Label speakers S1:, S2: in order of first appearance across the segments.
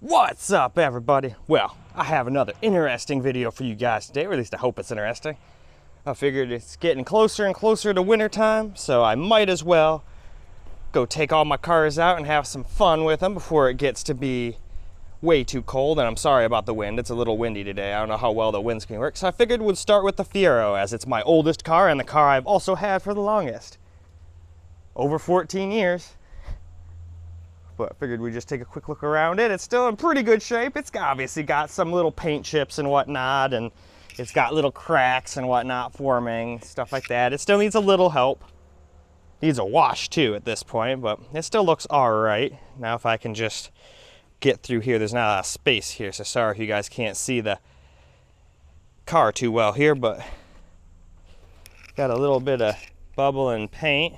S1: What's up, everybody? Well, I have another interesting video for you guys today, or at least I hope it's interesting. I figured it's getting closer and closer to winter time, so I might as well go take all my cars out and have some fun with them before it gets to be way too cold. And I'm sorry about the wind, it's a little windy today. I don't know how well the wind's gonna work, so I figured we'd start with the Fiero, as it's my oldest car and the car I've also had for the longest. Over 14 years. But I figured we'd just take a quick look around it. It's still in pretty good shape. It's obviously got some little paint chips and whatnot, and it's got little cracks and whatnot forming, stuff like that. It still needs a little help. Needs a wash too at this point, but it still looks all right. Now if I can just get through here, there's not a lot of space here, so sorry if you guys can't see the car too well here, but got a little bit of bubble and paint.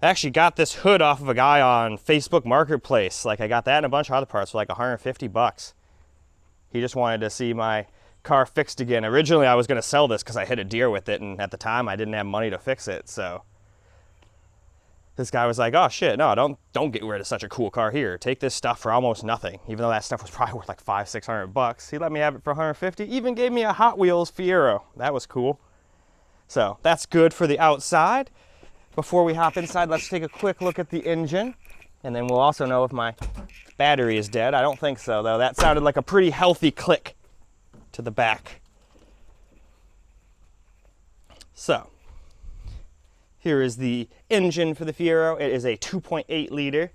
S1: I actually got this hood off of a guy on Facebook Marketplace. Like, I got that and a bunch of other parts for like 150 bucks. He just wanted to see my car fixed again. Originally, I was gonna sell this because I hit a deer with it, and at the time, I didn't have money to fix it, so. This guy was like, oh shit, no, don't get rid of such a cool car here. Take this stuff for almost nothing. Even though that stuff was probably worth like 500-600 bucks. He let me have it for 150, even gave me a Hot Wheels Fiero. That was cool. So, that's good for the outside. Before we hop inside, let's take a quick look at the engine, and then we'll also know if my battery is dead. I don't think so, though. That sounded like a pretty healthy click to the back. So, here is the engine for the Fiero. It is a 2.8 liter.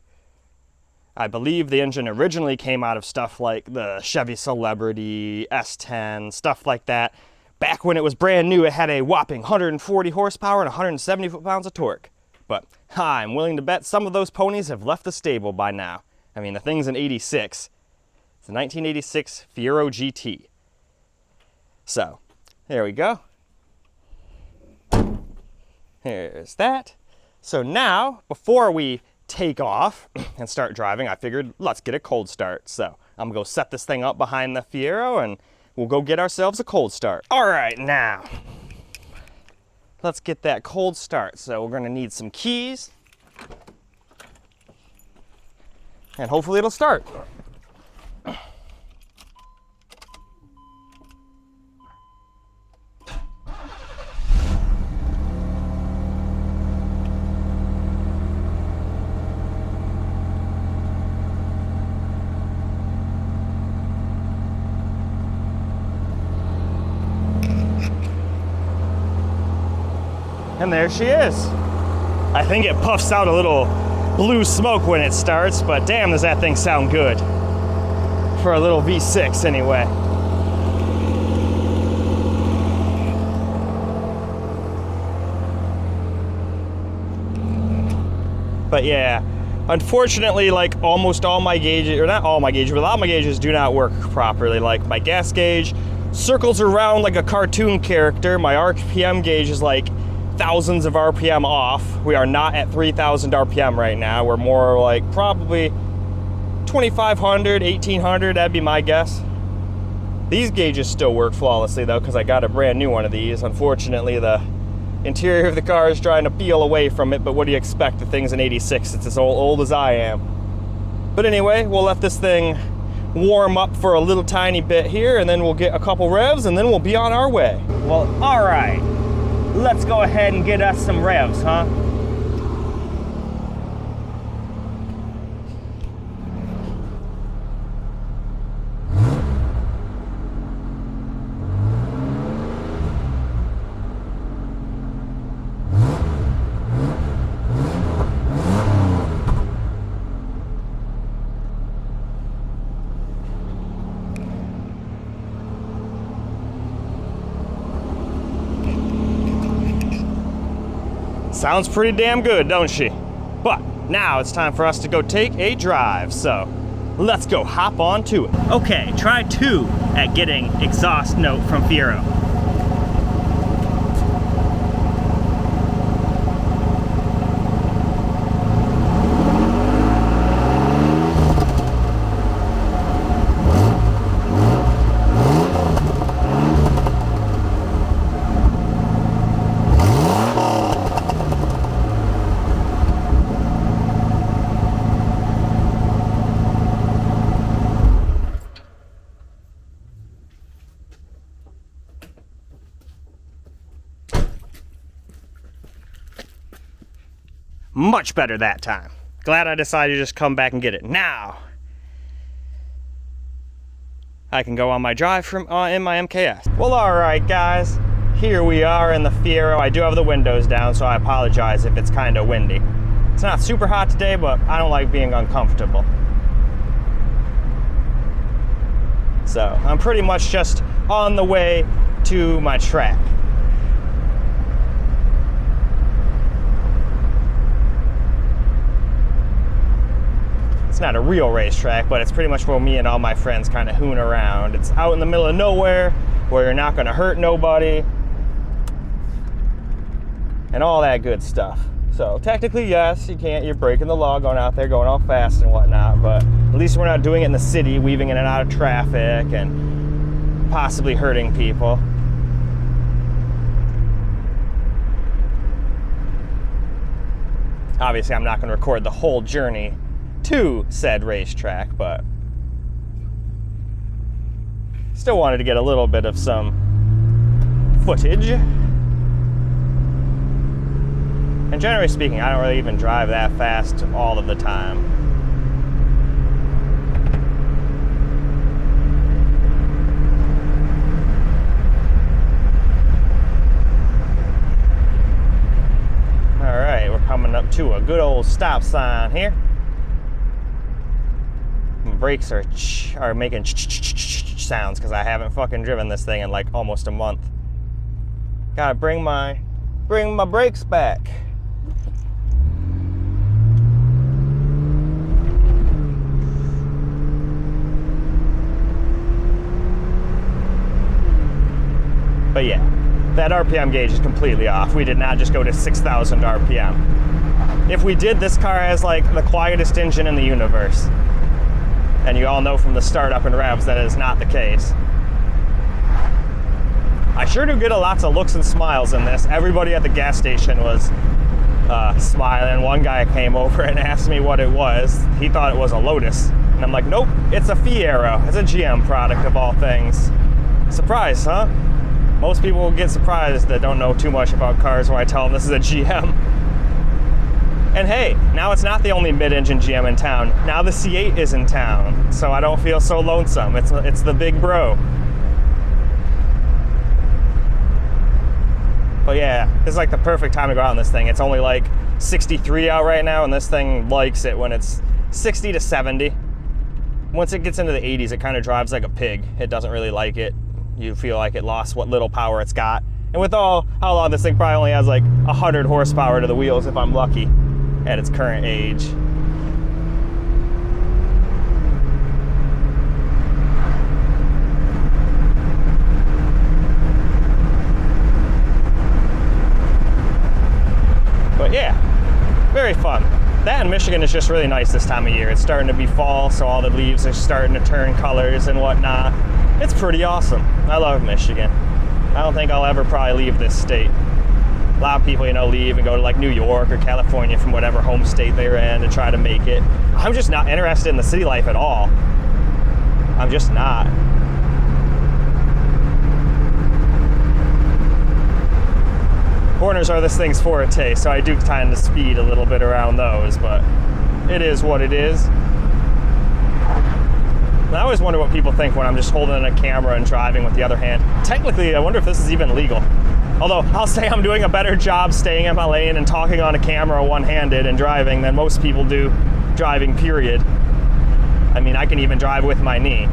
S1: I believe the engine originally came out of stuff like the Chevy Celebrity, S10, stuff like that. Back when it was brand new, it had a whopping 140 horsepower and 170 foot-pounds of torque. But I'm willing to bet some of those ponies have left the stable by now. I mean, the thing's an 86. It's a 1986 Fiero GT. So, there we go. Here's that. So now, before we take off and start driving, I figured let's get a cold start. So I'm gonna go set this thing up behind the Fiero and we'll go get ourselves a cold start. All right, now, let's get that cold start. So we're gonna need some keys, and hopefully it'll start. And there she is. I think it puffs out a little blue smoke when it starts, but damn, does that thing sound good. For a little V6 anyway. But yeah, unfortunately, like almost all my gauges, or not all my gauges, but a lot of my gauges do not work properly. Like my gas gauge circles around like a cartoon character. My RPM gauge is like thousands of RPM off. We are not at 3,000 RPM right now. We're more like probably 2,500, 1,800, that'd be my guess. These gauges still work flawlessly though, because I got a brand new one of these. Unfortunately, the interior of the car is trying to peel away from it, but what do you expect? The thing's an 86, it's as old as I am. But anyway, we'll let this thing warm up for a little tiny bit here, and then we'll get a couple revs, and then we'll be on our way. Well, all right. Let's go ahead and get us some revs, huh? Sounds pretty damn good, don't she? But now it's time for us to go take a drive, so let's go hop on to it. Okay, try 2 at getting exhaust note from Fiero. Much better that time. Glad I decided to just come back and get it. Now, I can go on my drive from in my MKS. Well, all right, guys. Here we are in the Fiero. I do have the windows down, so I apologize if it's kind of windy. It's not super hot today, but I don't like being uncomfortable. So I'm pretty much just on the way to my track. It's not a real racetrack, but it's pretty much where me and all my friends kind of hoon around. It's out in the middle of nowhere where you're not going to hurt nobody and all that good stuff. So technically, yes, you can't. You're breaking the law going out there, going all fast and whatnot, but at least we're not doing it in the city, weaving in and out of traffic and possibly hurting people. Obviously, I'm not going to record the whole journey to said racetrack, but still wanted to get a little bit of some footage. And generally speaking, I don't really even drive that fast all of the time. All right, we're coming up to a good old stop sign here. My brakes are making sounds because I haven't fucking driven this thing in like almost a month. Gotta bring my brakes back. But yeah, that RPM gauge is completely off. We did not just go to 6,000 RPM. If we did, this car has like the quietest engine in the universe. And you all know from the startup in Revs that is not the case. I sure do get lots of looks and smiles in this. Everybody at the gas station was smiling. One guy came over and asked me what it was. He thought it was a Lotus. And I'm like, nope, it's a Fiero. It's a GM product of all things. Surprise, huh? Most people will get surprised that don't know too much about cars when I tell them this is a GM. And hey, now it's not the only mid-engine GM in town. Now the C8 is in town, so I don't feel so lonesome. It's the big bro. But yeah, this is like the perfect time to go out on this thing. It's only like 63 out right now, and this thing likes it when it's 60 to 70. Once it gets into the 80s, it kind of drives like a pig. It doesn't really like it. You feel like it lost what little power it's got. And with how long this thing probably only has like 100 horsepower to the wheels if I'm lucky at its current age. But yeah, very fun. That in Michigan is just really nice this time of year. It's starting to be fall, so all the leaves are starting to turn colors and whatnot. It's pretty awesome. I love Michigan. I don't think I'll ever probably leave this state. A lot of people, you know, leave and go to like New York or California from whatever home state they're in to try to make it. I'm just not interested in the city life at all. I'm just not. Corners are this thing's forte, so I do tend to speed a little bit around those, but it is what it is. And I always wonder what people think when I'm just holding a camera and driving with the other hand. Technically, I wonder if this is even legal. Although, I'll say I'm doing a better job staying in my lane and talking on a camera one-handed and driving than most people do driving, period. I mean, I can even drive with my knee.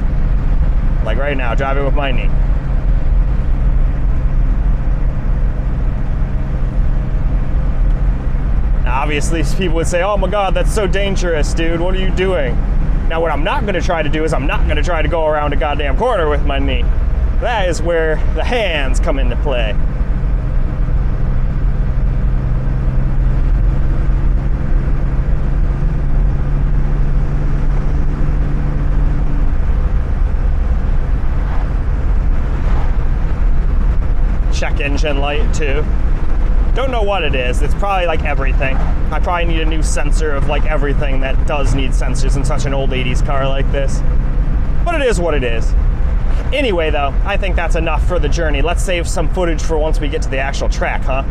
S1: Like right now, driving with my knee. Now, obviously, people would say, oh my God, that's so dangerous, dude. What are you doing? Now, what I'm not going to try to do is I'm not going to try to go around a goddamn corner with my knee. That is where the hands come into play. Check engine light too. Don't know what it is. It's probably like everything. I probably need a new sensor of like everything that does need sensors in such an old 80s car like this. But it is what it is. Anyway though, I think that's enough for the journey. Let's save some footage for once we get to the actual track, huh?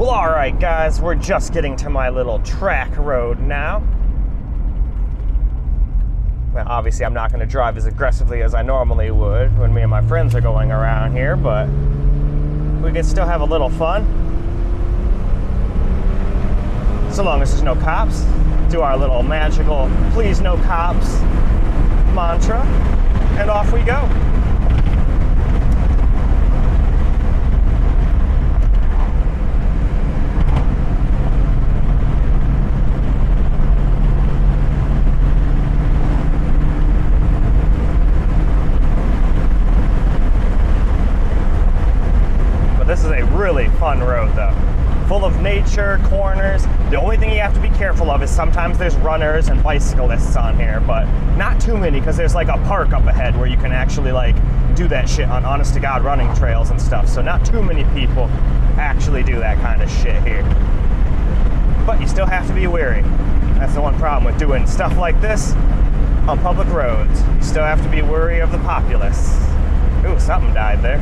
S1: Well, all right, guys, we're just getting to my little track road now. Well, obviously, I'm not going to drive as aggressively as I normally would when me and my friends are going around here, but we can still have a little fun. So long as there's no cops. Do our little magical, please no cops mantra, and off we go. This is a really fun road though. Full of nature, corners. The only thing you have to be careful of is sometimes there's runners and bicyclists on here, but not too many because there's like a park up ahead where you can actually like do that shit on honest to God running trails and stuff. So not too many people actually do that kind of shit here. But you still have to be wary. That's the one problem with doing stuff like this on public roads. You still have to be wary of the populace. Ooh, something died there.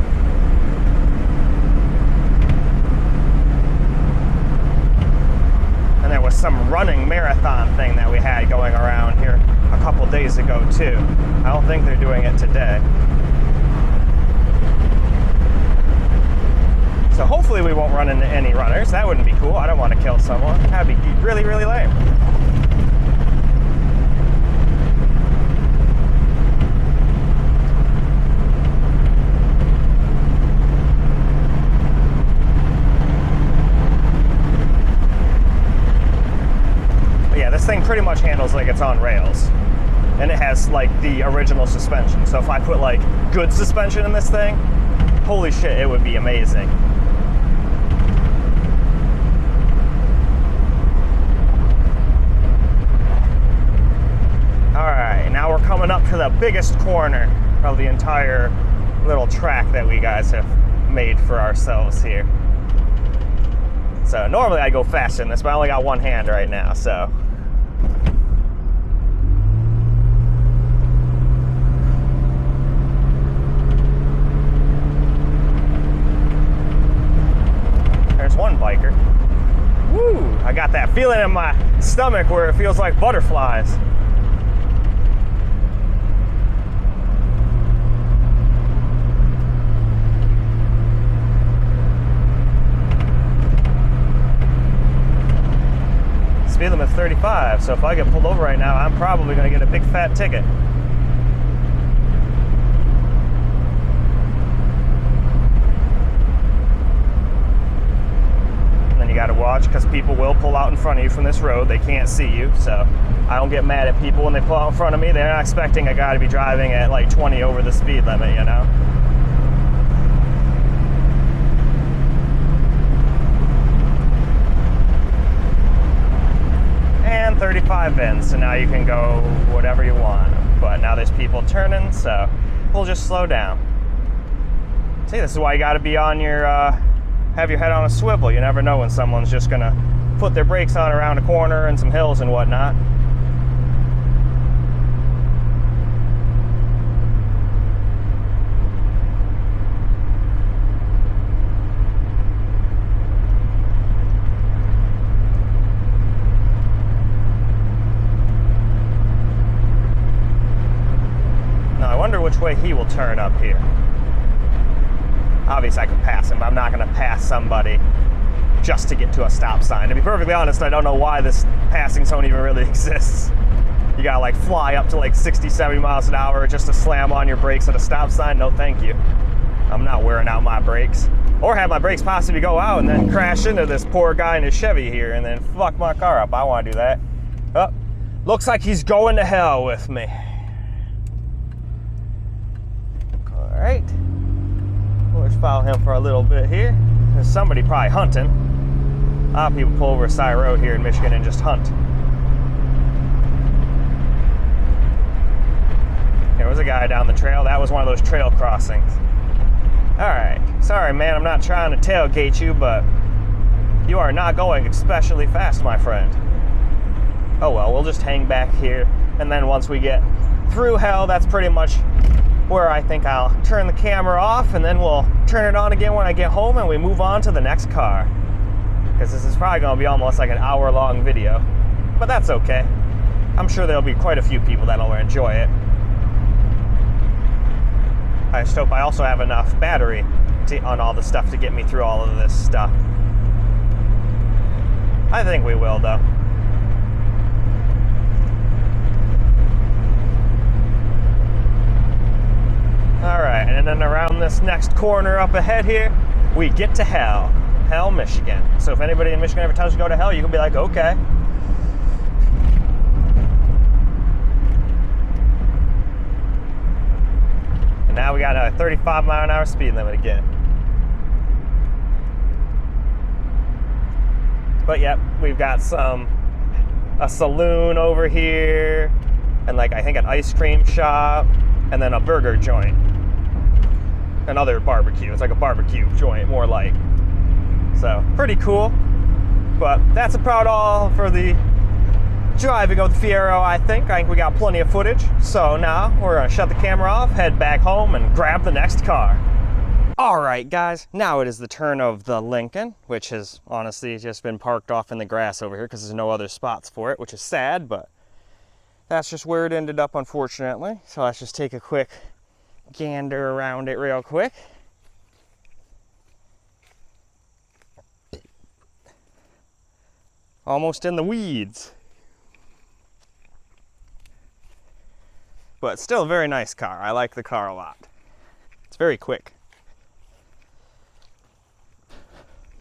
S1: And there was some running marathon thing that we had going around here a couple days ago too. I don't think they're doing it today. So hopefully we won't run into any runners. That wouldn't be cool. I don't want to kill someone. That'd be really, really lame. This thing pretty much handles like it's on rails, and it has like the original suspension. So if I put like good suspension in this thing, holy shit, it would be amazing. All right, now we're coming up to the biggest corner of the entire little track that we guys have made for ourselves here. So normally I go faster than this, but I only got one hand right now, so. One biker. Woo! I got that feeling in my stomach where it feels like butterflies. Speed limit's 35, so if I get pulled over right now, I'm probably going to get a big fat ticket. You got to watch because people will pull out in front of you from this road. They can't see you, so I don't get mad at people when they pull out in front of me. They're not expecting a guy to be driving at like 20 over the speed limit, you know? And 35 in, so now you can go whatever you want. But now there's people turning, so we'll just slow down. See, this is why you got to be on your have your head on a swivel. You never know when someone's just gonna put their brakes on around a corner and some hills and whatnot. Now I wonder which way he will turn up here. Obviously I could pass him, but I'm not going to pass somebody just to get to a stop sign. To be perfectly honest, I don't know why this passing zone even really exists. You gotta like fly up to like 60, 70 miles an hour just to slam on your brakes at a stop sign. No thank you. I'm not wearing out my brakes. Or have my brakes possibly go out and then crash into this poor guy in his Chevy here and then fuck my car up. I don't want to do that. Oh, looks like he's going to hell with me. All right. We'll just follow him for a little bit here. There's somebody probably hunting. A lot of people pull over a side road here in Michigan and just hunt. There was a guy down the trail. That was one of those trail crossings. All right. Sorry, man, I'm not trying to tailgate you, but you are not going especially fast, my friend. Oh well, we'll just hang back here. And then once we get through hell, that's pretty much where I think I'll turn the camera off, and then we'll turn it on again when I get home and we move on to the next car. because this is probably going to be almost like an hour-long video. But that's okay. I'm sure there'll be quite a few people that'll enjoy it. I just hope I also have enough battery on all the stuff to get me through all of this stuff. I think we will, though. All right, and then around this next corner up ahead here, we get to Hell, Michigan. So if anybody in Michigan ever tells you to go to Hell, you can be like, okay. And now we got a 35-mile-an-hour speed limit again. But yep, we've got a saloon over here, and like I think an ice cream shop, and then a burger joint. Another barbecue. It's like a barbecue joint, more like. So pretty cool. But that's about all for the driving of the Fiero, I think. We got plenty of footage. So now we're gonna shut the camera off, head back home, and grab the next car. All right, guys, now it is the turn of the Lincoln, which has honestly just been parked off in the grass over here because there's no other spots for it, which is sad, but that's just where it ended up, unfortunately. So let's just take a quick gander around it real quick. Almost in the weeds. But still a very nice car. I like the car a lot. It's very quick.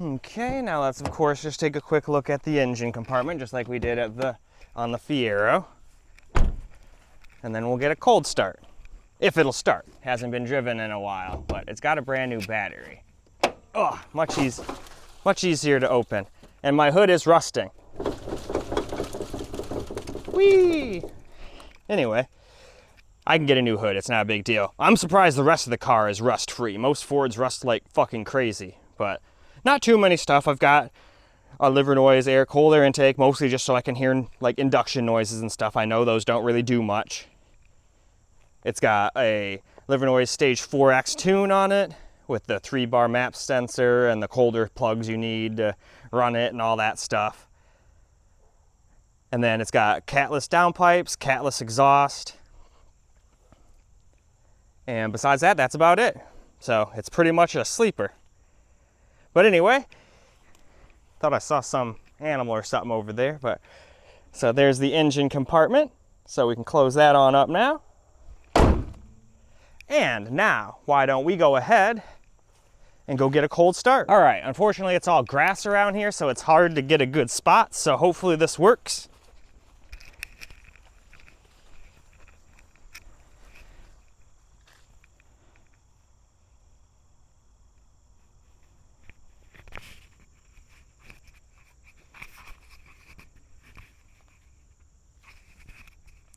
S1: Okay, now let's of course just take a quick look at the engine compartment, just like we did on the Fiero. And then we'll get a cold start. If it'll start. Hasn't been driven in a while, but it's got a brand new battery. Oh, much easier to open. And my hood is rusting. Whee! Anyway, I can get a new hood. It's not a big deal. I'm surprised the rest of the car is rust-free. Most Fords rust like fucking crazy, but not too many stuff. I've got a liver noise, cold air intake, mostly just so I can hear like induction noises and stuff. I know those don't really do much. It's got a liver noise stage 4X tune on it with the 3-bar map sensor and the colder plugs you need to run it and all that stuff. And then it's got catless downpipes, catless exhaust. And besides that, that's about it. So it's pretty much a sleeper. But anyway, thought I saw some animal or something over there. But so there's the engine compartment. So we can close that on up now. And now, why don't we go ahead and go get a cold start? All right, unfortunately it's all grass around here, so it's hard to get a good spot. So hopefully this works.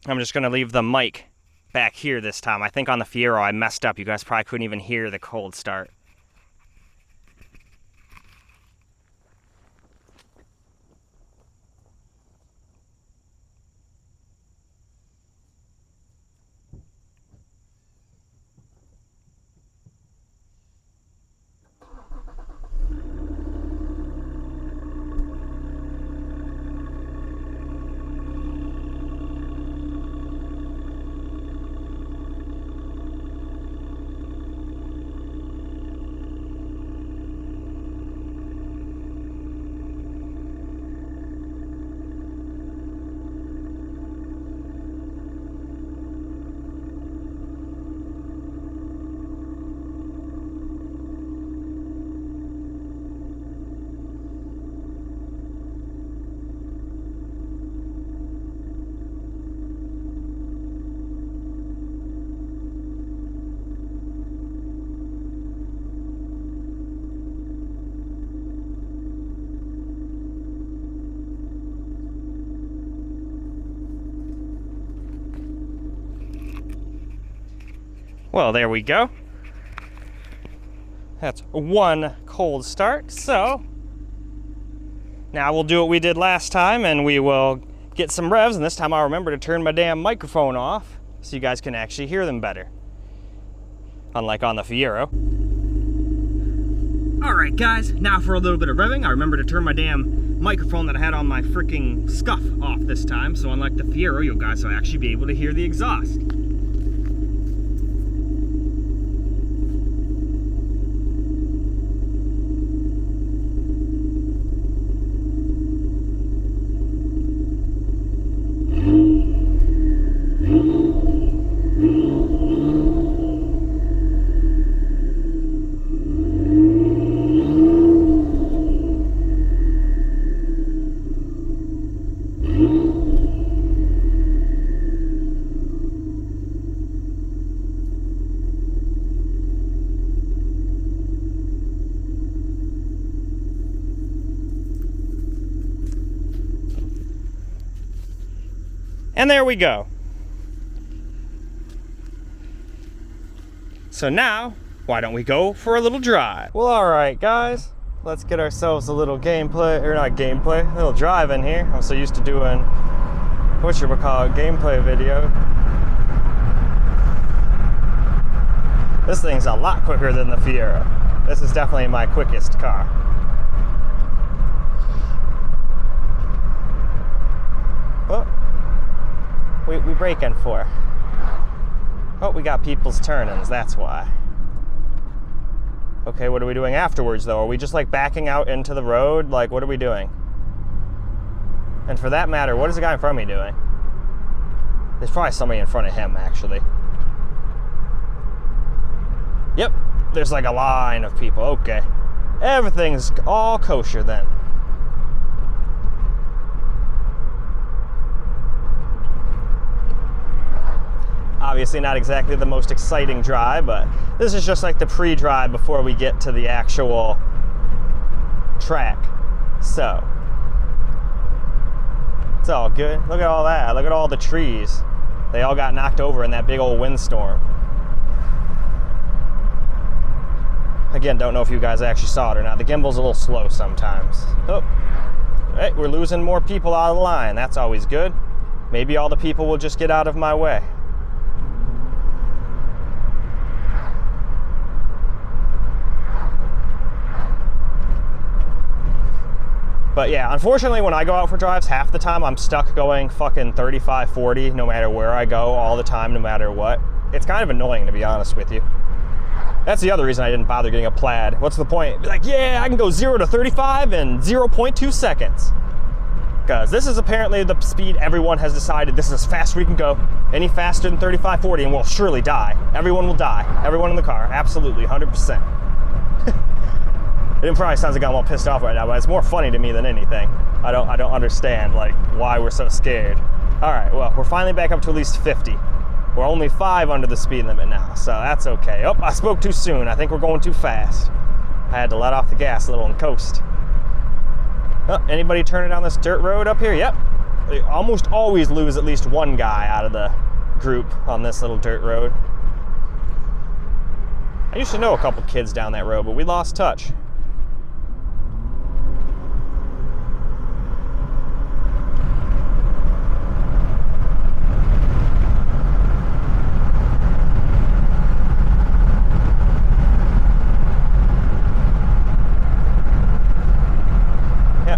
S1: I'm just gonna leave the mic back here this time. I think on the Fiero I messed up. You guys probably couldn't even hear the cold start. Well, there we go. That's one cold start. So now we'll do what we did last time and we will get some revs, and this time I'll remember to turn my damn microphone off so you guys can actually hear them better. Unlike on the Fiero. Alright guys, now for a little bit of revving. I remember to turn my damn microphone that I had on my freaking scuff off this time, so unlike the Fiero, you guys will actually be able to hear the exhaust. And there we go. So now, why don't we go for a little drive? Well, all right, guys, let's get ourselves a little gameplay, or not gameplay, a little drive in here. I'm so used to doing, whatchamacallit, gameplay video. This thing's a lot quicker than the Fiero. This is definitely my quickest car. Oh. We braking for? Oh, we got people's turn-ins, that's why. Okay, what are we doing afterwards, though? Are we just, like, backing out into the road? Like, what are we doing? And for that matter, what is the guy in front of me doing? There's probably somebody in front of him, actually. Yep, there's, like, a line of people. Okay. Everything's all kosher, then. Obviously not exactly the most exciting drive, but this is just like the pre-drive before we get to the actual track. So, it's all good. Look at all that. Look at all the trees. They all got knocked over in that big old windstorm. Again, don't know if you guys actually saw it or not. The gimbal's a little slow sometimes. Oh, hey, we're losing more people out of the line. That's always good. Maybe all the people will just get out of my way. But yeah, unfortunately, when I go out for drives, half the time I'm stuck going fucking 35, 40, no matter where I go, all the time, no matter what. It's kind of annoying, to be honest with you. That's the other reason I didn't bother getting a plaid. What's the point? Be like, yeah, I can go 0 to 35 in 0.2 seconds. Because this is apparently the speed everyone has decided this is as fast as we can go. Any faster than 35, 40, and we'll surely die. Everyone will die. Everyone in the car, absolutely, 100%. It probably sounds like I'm all pissed off right now, but it's more funny to me than anything. I don't understand, like, why we're so scared. All right, well, we're finally back up to at least 50. We're only 5 under the speed limit now, so that's okay. Oh, I spoke too soon. I think we're going too fast. I had to let off the gas a little and coast. Oh, anybody turning down this dirt road up here? Yep. They almost always lose at least one guy out of the group on this little dirt road. I used to know a couple kids down that road, but we lost touch.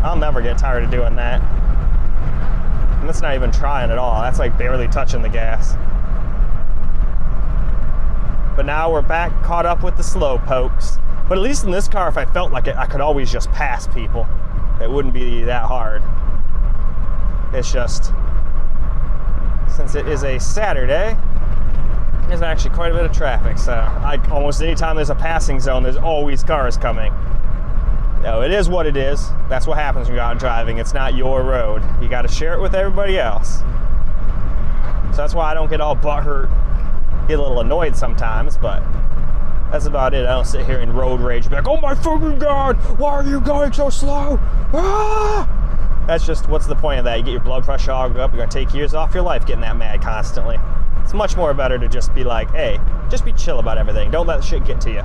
S1: I'll never get tired of doing that. And that's not even trying at all. That's like barely touching the gas. But now we're back caught up with the slow pokes. But at least in this car, if I felt like it, I could always just pass people. It wouldn't be that hard. It's just, since it is a Saturday, there's actually quite a bit of traffic. So almost anytime there's a passing zone, there's always cars coming. No, it is what it is. That's what happens when you're out driving. It's not your road. You got to share it with everybody else. So that's why I don't get all butthurt, get a little annoyed sometimes, but that's about it. I don't sit here in road rage, be like, oh my fucking God, why are you going so slow? Ah! That's just, what's the point of that? You get your blood pressure all up, you're gonna take years off your life getting that mad constantly. It's much more better to just be like, hey, just be chill about everything. Don't let shit get to you.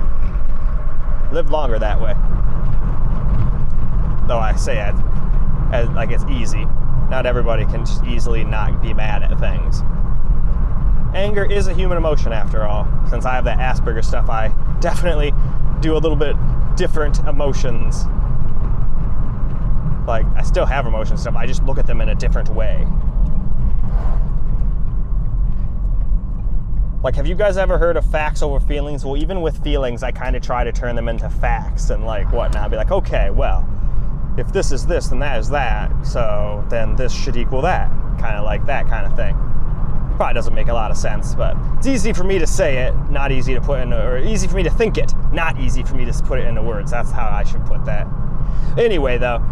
S1: Live longer that way. Though I say it as like it's easy. Not everybody can just easily not be mad at things. Anger is a human emotion after all. Since I have that Asperger stuff, I definitely do a little bit different emotions. Like, I still have emotions and stuff, I just look at them in a different way. Like, have you guys ever heard of facts over feelings? Well, even with feelings, I kind of try to turn them into facts and like whatnot. I'd be like, okay, well, if this is this, then that is that. So then this should equal that. Kind of like that kind of thing. Probably doesn't make a lot of sense, but it's easy for me to say it, not easy to put into, or easy for me to think it, not easy for me to put it into words. That's how I should put that. Anyway, though,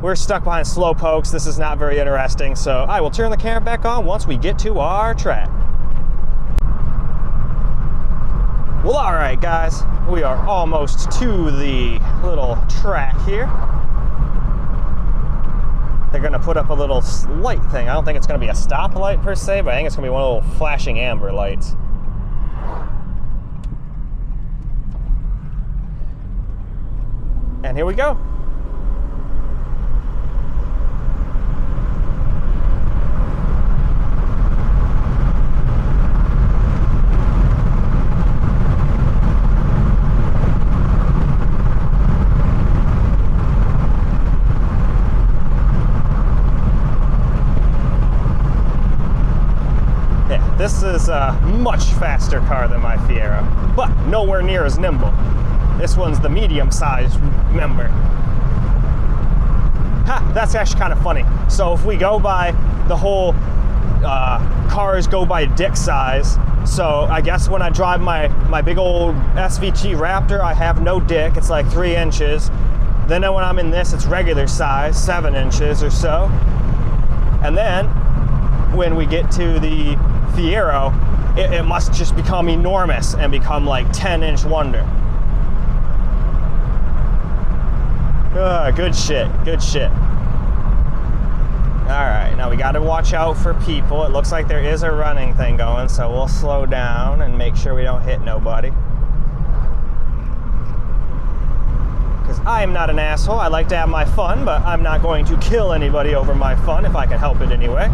S1: we're stuck behind slow pokes. This is not very interesting, so I will turn the camera back on once we get to our track. Well, all right, guys, we are almost to the little track here. They're gonna put up a little light thing. I don't think it's gonna be a stoplight per se, but I think it's gonna be one of those flashing amber lights. And here we go. This is a much faster car than my Fiero, but nowhere near as nimble. This one's the medium-sized member. Ha, that's actually kind of funny. So if we go by the whole cars go by dick size, so I guess when I drive my big old SVT Raptor, I have no dick, it's like 3 inches. Then when I'm in this, it's regular size, 7 inches or so. And then when we get to the Fiero, it must just become enormous and become like 10-inch wonder. Good shit, good shit. All right, now we got to watch out for people. It looks like there is a running thing going, so we'll slow down and make sure we don't hit nobody. Because I am not an asshole. I like to have my fun, but I'm not going to kill anybody over my fun if I can help it anyway.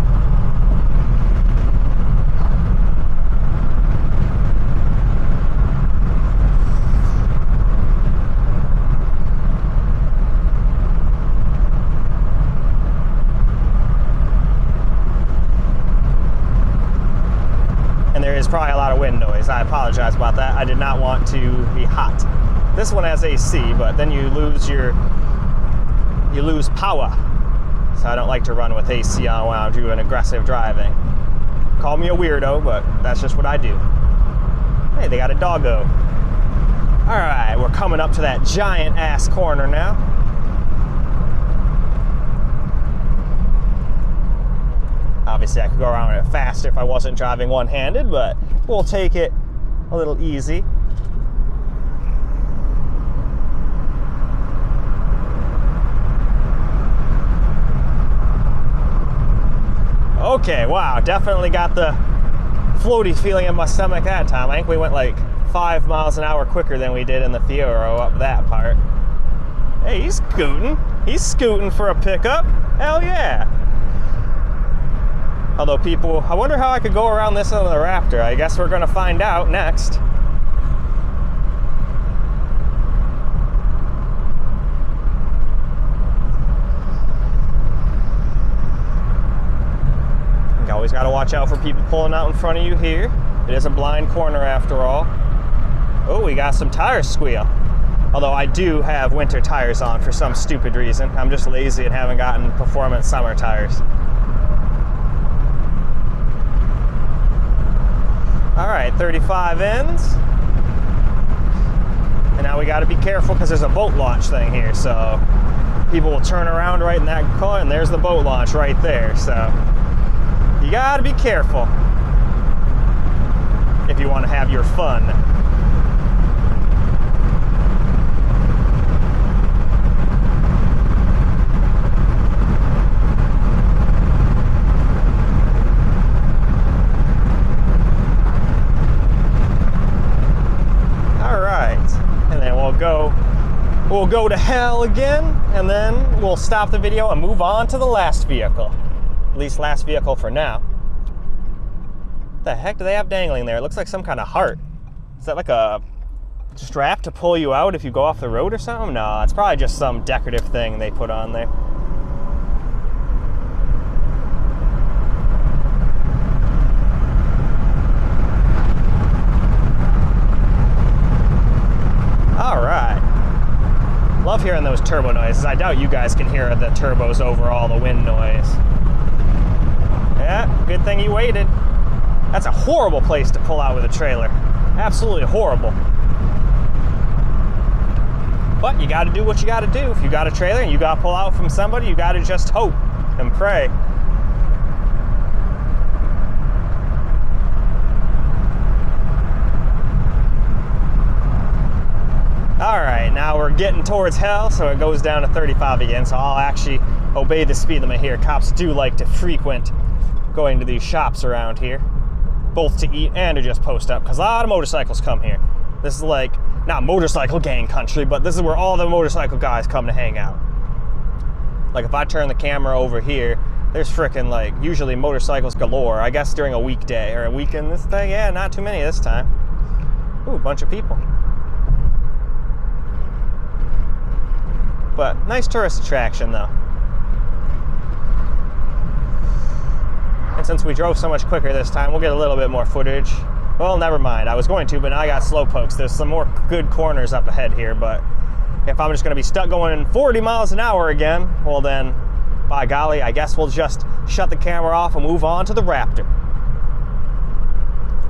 S1: There's probably a lot of wind noise. I apologize about that. I did not want to be hot. This one has AC, but then you lose power. So I don't like to run with AC on when I'm doing aggressive driving. Call me a weirdo, but that's just what I do. Hey, they got a doggo. All right, we're coming up to that giant ass corner now. Obviously, I could go around it faster if I wasn't driving one-handed, but we'll take it a little easy. Okay, wow, definitely got the floaty feeling in my stomach that time. I think we went like 5 miles an hour quicker than we did in the Fiero up that part. Hey, he's scooting. He's scooting for a pickup. Hell yeah. Although people, I wonder how I could go around this on the Raptor. I guess we're gonna find out next. You always gotta watch out for people pulling out in front of you here. It is a blind corner after all. Oh, we got some tires squeal. Although I do have winter tires on for some stupid reason. I'm just lazy and haven't gotten performance summer tires. All right, 35 ends. And now we gotta be careful because there's a boat launch thing here. So people will turn around right in that car and there's the boat launch right there. So you gotta be careful if you wanna have your fun. We'll go to hell again, and then we'll stop the video and move on to the last vehicle. At least last vehicle for now. What the heck do they have dangling there? It looks like some kind of heart. Is that like a strap to pull you out if you go off the road or something? No, it's probably just some decorative thing they put on there. All right. Love hearing those turbo noises. I doubt you guys can hear the turbos over all the wind noise. Yeah, good thing you waited. That's a horrible place to pull out with a trailer. Absolutely horrible. But you gotta do what you gotta do. If you got a trailer and you gotta pull out from somebody, you gotta just hope and pray. All right, now we're getting towards hell, so it goes down to 35 again, so I'll actually obey the speed limit here. Cops do like to frequent going to these shops around here, both to eat and to just post up, because a lot of motorcycles come here. This is like, not motorcycle gang country, but this is where all the motorcycle guys come to hang out. Like if I turn the camera over here, there's frickin' like usually motorcycles galore. I guess during a weekday or a weekend this thing, yeah, not too many this time. Ooh, a bunch of people. But nice tourist attraction though. And since we drove so much quicker this time, we'll get a little bit more footage. Well, never mind. I was going to, but now I got slow pokes. There's some more good corners up ahead here, but if I'm just gonna be stuck going 40 miles an hour again, well then, by golly, I guess we'll just shut the camera off and move on to the Raptor.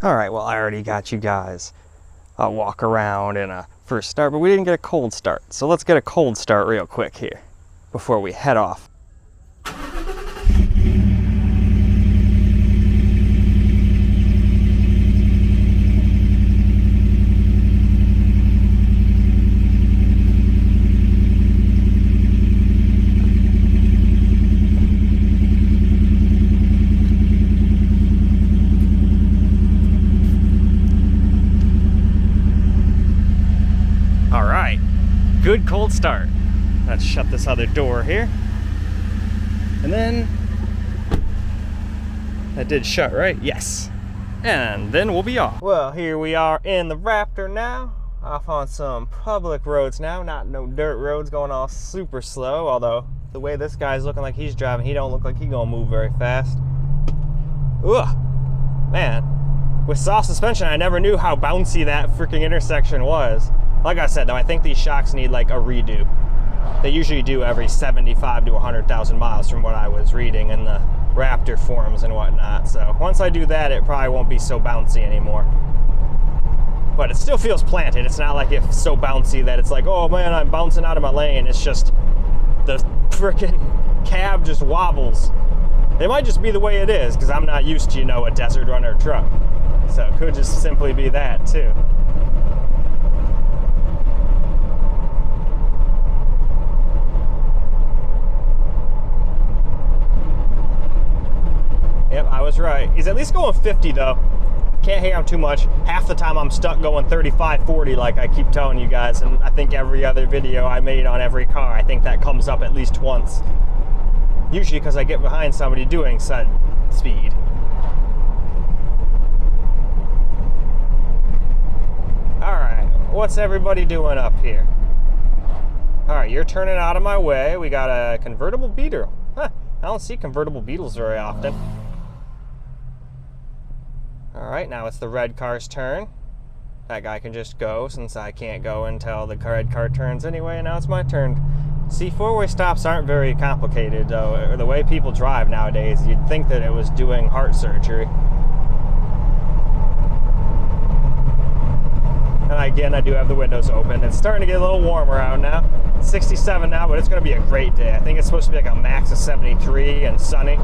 S1: All right, well, I already got you guys a walk around and a first start, but we didn't get a cold start. So let's get a cold start real quick here before we head off. Good cold start. Let's shut this other door here. And then, that did shut, right? Yes. And then we'll be off. Well, here we are in the Raptor now, off on some public roads now, not no dirt roads, going all super slow, although the way this guy's looking like he's driving, he don't look like he gonna move very fast. Ugh, man. With soft suspension, I never knew how bouncy that freaking intersection was. Like I said, though, I think these shocks need like a redo. They usually do every 75 to 100,000 miles from what I was reading in the Raptor forums and whatnot. So once I do that, it probably won't be so bouncy anymore. But it still feels planted. It's not like it's so bouncy that it's like, oh man, I'm bouncing out of my lane. It's just the frickin' cab just wobbles. It might just be the way it is, because I'm not used to, you know, a desert runner truck. So it could just simply be that too. Yep, I was right. He's at least going 50 though. Can't hang out too much. Half the time I'm stuck going 35, 40 like I keep telling you guys, and I think every other video I made on every car, I think that comes up at least once. Usually because I get behind somebody doing said speed. Alright, what's everybody doing up here? Alright, you're turning out of my way. We got a convertible Beetle. Huh, I don't see convertible Beetles very often. Alright, now it's the red car's turn. That guy can just go since I can't go until the red car turns anyway, and now it's my turn. See, four-way stops aren't very complicated, though. The way people drive nowadays, you'd think that it was doing heart surgery. And again, I do have the windows open. It's starting to get a little warmer out now. It's 67 now, but it's going to be a great day. I think it's supposed to be like a max of 73 and sunny.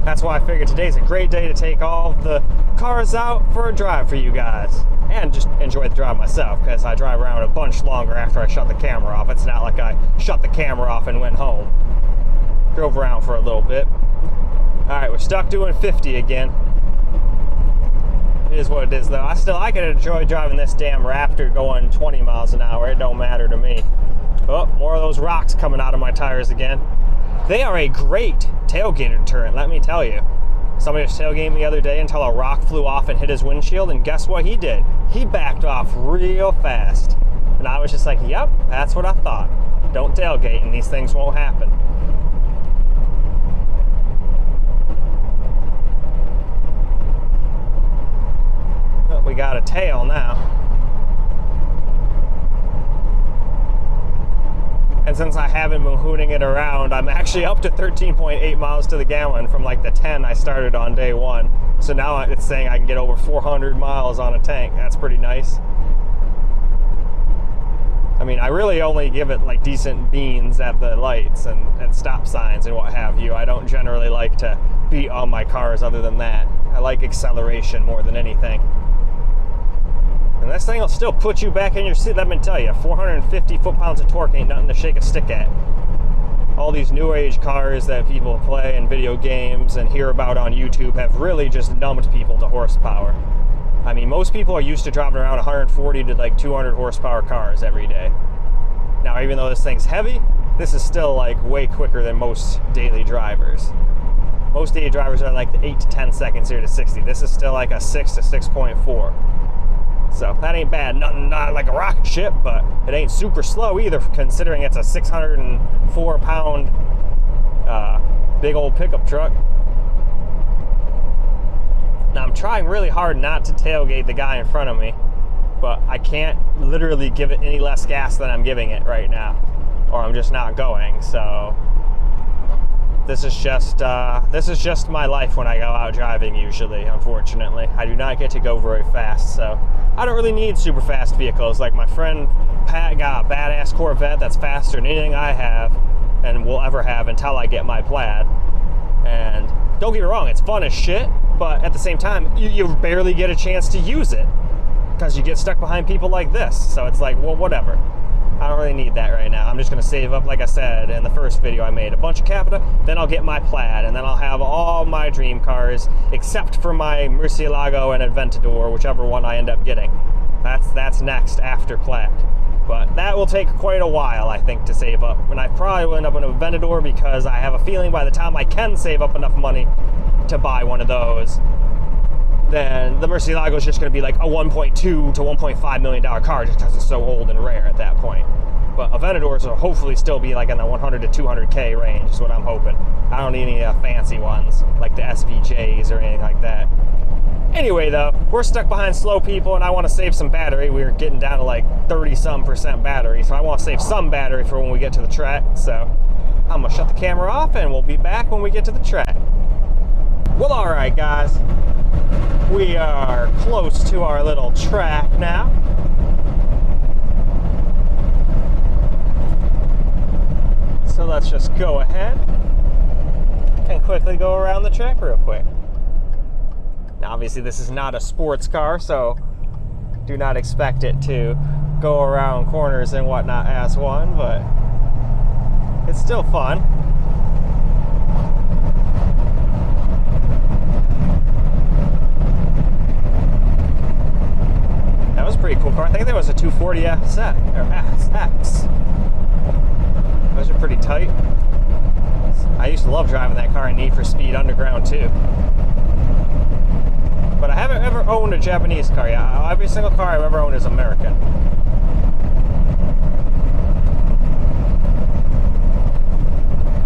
S1: That's why I figured today's a great day to take all the cars out for a drive for you guys. And just enjoy the drive myself, because I drive around a bunch longer after I shut the camera off. It's not like I shut the camera off and went home. Drove around for a little bit. Alright, we're stuck doing 50 again. It is what it is though. I can enjoy driving this damn Raptor going 20 miles an hour. It don't matter to me. Oh, more of those rocks coming out of my tires again. They are a great tailgater deterrent, let me tell you. Somebody was tailgating me the other day until a rock flew off and hit his windshield, and guess what he did? He backed off real fast. And I was just like, yep, that's what I thought. Don't tailgate and these things won't happen. Oh, we got a tail now. And since I haven't been hooning it around, I'm actually up to 13.8 miles to the gallon from like the 10 I started on day one. So now it's saying I can get over 400 miles on a tank. That's pretty nice. I mean, I really only give it like decent beans at the lights and at stop signs and what have you. I don't generally like to beat on my cars other than that. I like acceleration more than anything. And this thing will still put you back in your seat, let me tell you. 450 foot-pounds of torque ain't nothing to shake a stick at. All these new age cars that people play in video games and hear about on YouTube have really just numbed people to horsepower. I mean, most people are used to driving around 140 to like 200 horsepower cars every day. Now, even though this thing's heavy, this is still like way quicker than most daily drivers. Most daily drivers are like the 8 to 10 seconds here to 60. This is still like a 6 to 6.4. So that ain't bad. Nothing, not like a rocket ship, but it ain't super slow either, considering it's a 604-pound big old pickup truck. Now I'm trying really hard not to tailgate the guy in front of me, but I can't literally give it any less gas than I'm giving it right now, or I'm just not going. So this is just my life when I go out driving usually, unfortunately. I do not get to go very fast, so I don't really need super fast vehicles. Like my friend Pat got a badass Corvette that's faster than anything I have and will ever have until I get my Plaid. And don't get me wrong, it's fun as shit, but at the same time, you barely get a chance to use it because you get stuck behind people like this. So it's like, well, whatever. I don't really need that right now. I'm just going to save up, like I said in the first video I made, a bunch of Capita, then I'll get my Plaid, and then I'll have all my dream cars, except for my Murcielago and Aventador, whichever one I end up getting. That's next after Plaid. But that will take quite a while, I think, to save up. And I probably will end up in a Aventador because I have a feeling by the time I can save up enough money to buy one of those, then the Murcielago is just going to be like a $1.2 to $1.5 million car just because it's so old and rare at that point. But Aventadors will hopefully still be like in the 100 to 200K range is what I'm hoping. I don't need any fancy ones like the SVJs or anything like that. Anyway though, we're stuck behind slow people and I want to save some battery. We're getting down to like 30-some% battery, so I want to save some battery for when we get to the track. So I'm going to shut the camera off and we'll be back when we get to the track. Well, alright guys. We are close to our little track now. So let's just go ahead and quickly go around the track real quick. Now obviously this is not a sports car, so do not expect it to go around corners and whatnot as one, but it's still fun. That was a pretty cool car. I think that was a 240 SX. Those are pretty tight. I used to love driving that car in Need for Speed Underground too. But I haven't ever owned a Japanese car yet. Every single car I've ever owned is American.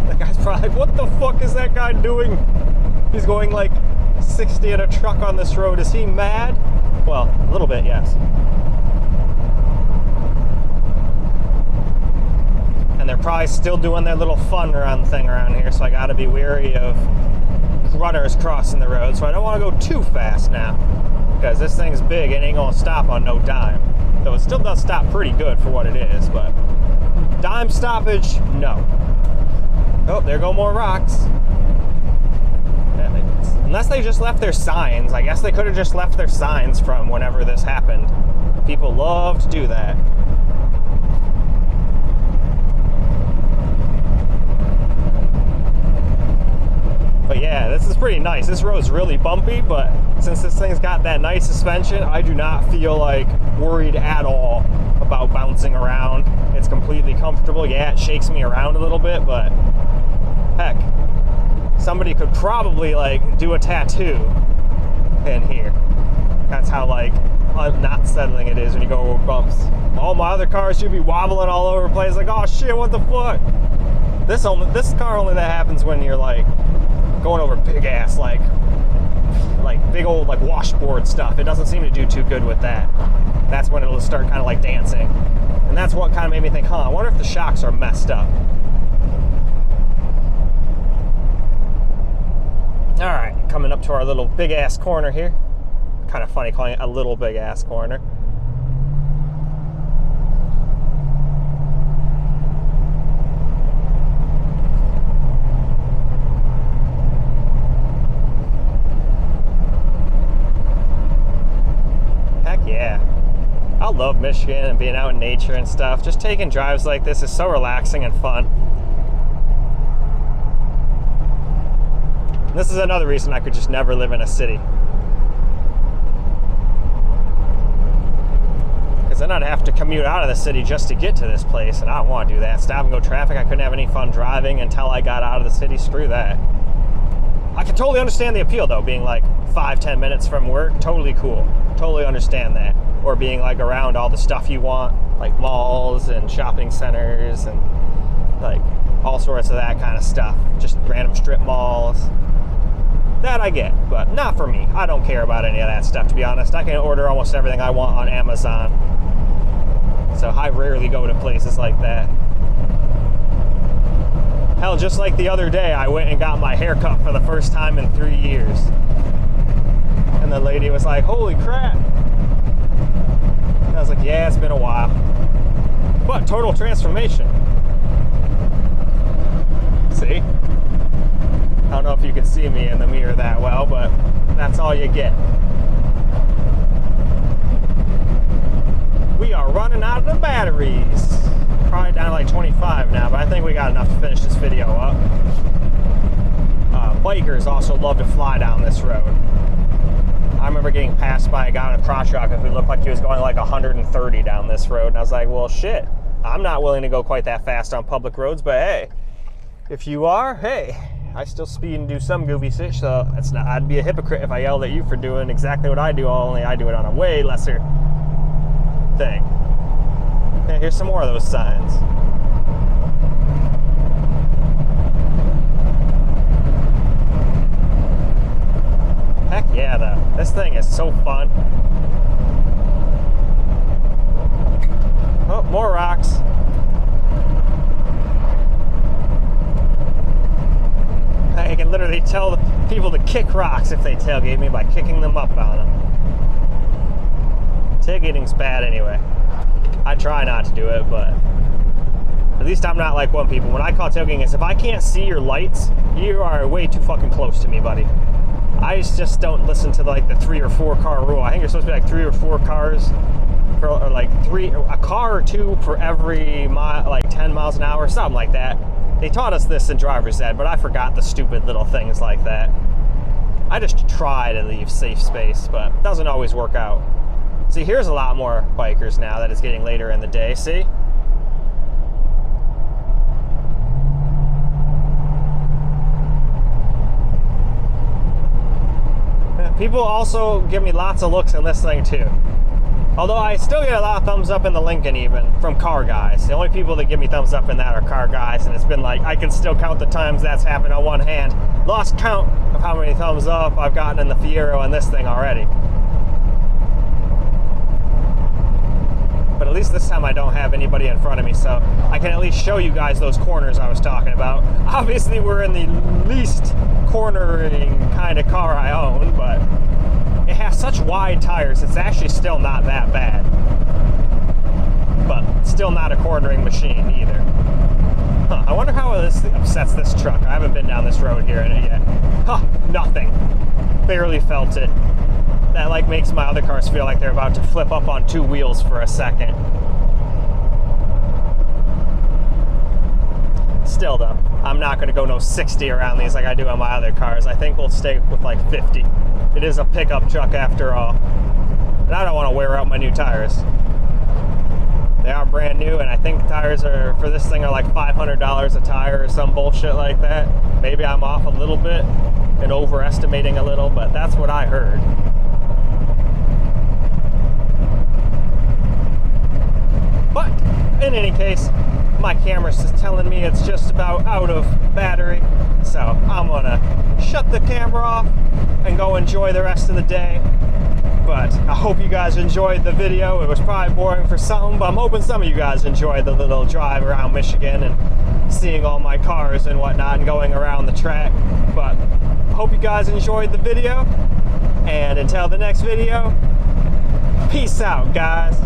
S1: That guy's probably like, what the fuck is that guy doing? He's going like 60 in a truck on this road. Is he mad? Well, a little bit, yes. And they're probably still doing their little fun run thing around here, so I gotta be wary of runners crossing the road. So I don't want to go too fast now, because this thing's big and ain't gonna stop on no dime. Though it still does stop pretty good for what it is, but dime stoppage, no. Oh, there go more rocks. Unless they just left their signs. I guess they could have just left their signs from whenever this happened. People love to do that. But yeah, this is pretty nice. This road's really bumpy, but since this thing's got that nice suspension, I do not feel like worried at all about bouncing around. It's completely comfortable. Yeah, it shakes me around a little bit, but heck, somebody could probably like do a tattoo in here. That's how like not settling it is when you go over bumps. All my other cars should be wobbling all over the place, like, oh shit, what the fuck? This car only that happens when you're like going over big ass like big old like washboard stuff. It doesn't seem to do too good with that. That's when it'll start kind of like dancing. And that's what kind of made me think, I wonder if the shocks are messed up. All right, coming up to our little big ass corner here. Kind of funny calling it a little big ass corner. Heck yeah. I love Michigan and being out in nature and stuff. Just taking drives like this is so relaxing and fun. This is another reason I could just never live in a city. Because then I'd have to commute out of the city just to get to this place, and I don't want to do that. Stop and go traffic, I couldn't have any fun driving until I got out of the city. Screw that. I can totally understand the appeal though, being like 5-10 minutes from work, totally cool. Totally understand that. Or being like around all the stuff you want, like malls and shopping centers and like all sorts of that kind of stuff. Just random strip malls. That I get, but not for me. I don't care about any of that stuff, to be honest. I can order almost everything I want on Amazon. So I rarely go to places like that. Hell, just like the other day, I went and got my hair cut for the first time in 3 years. And the lady was like, holy crap. And I was like, yeah, it's been a while. But total transformation. See? I don't know if you can see me in the mirror that well, but that's all you get. We are running out of the batteries. Probably down to like 25 now, but I think we got enough to finish this video up. Bikers also love to fly down this road. I remember getting passed by a guy on a crotch rocket who looked like he was going like 130 down this road, and I was like, well, shit. I'm not willing to go quite that fast on public roads, but hey, if you are, hey. I still speed and do some goofy shit, so it's not, I'd be a hypocrite if I yelled at you for doing exactly what I do, only I do it on a way lesser thing. Okay, here's some more of those signs. Heck yeah, though. This thing is so fun. Oh, more rocks. I can literally tell the people to kick rocks if they tailgate me by kicking them up on them. Tailgating's bad anyway. I try not to do it, but at least I'm not like one people. When I call tailgating, it's if I can't see your lights, you are way too fucking close to me, buddy. I just don't listen to like the 3 or 4 car rule. I think you're supposed to be like 3 or 4 cars, or like a car or 2 for every mile, like 10 miles an hour, something like that. They taught us this in driver's ed, but I forgot the stupid little things like that. I just try to leave safe space, but it doesn't always work out. See, here's a lot more bikers now that it's getting later in the day, see? People also give me lots of looks in this thing too. Although I still get a lot of thumbs up in the Lincoln even from car guys. The only people that give me thumbs up in that are car guys, and it's been like, I can still count the times that's happened on one hand. Lost count of how many thumbs up I've gotten in the Fiero and this thing already. But at least this time I don't have anybody in front of me, so I can at least show you guys those corners I was talking about. Obviously we're in the least cornering kind of car I own, but it has such wide tires, it's actually still not that bad. But still not a cornering machine either. Huh, I wonder how this upsets this truck. I haven't been down this road here in it yet. Huh, nothing. Barely felt it. That like makes my other cars feel like they're about to flip up on 2 wheels for a second. Still though, I'm not gonna go no 60 around these like I do on my other cars. I think we'll stay with like 50. It is a pickup truck after all. And I don't want to wear out my new tires. They are brand new, and I think tires are for this thing are like $500 a tire or some bullshit like that. Maybe I'm off a little bit and overestimating a little, but that's what I heard. But in any case, my camera's just telling me it's just about out of battery, so I'm gonna shut the camera off and go enjoy the rest of the day. But I hope you guys enjoyed the video. It was probably boring for some, but I'm hoping some of you guys enjoyed the little drive around Michigan and seeing all my cars and whatnot and going around the track. But I hope you guys enjoyed the video, and until the next video, peace out, guys.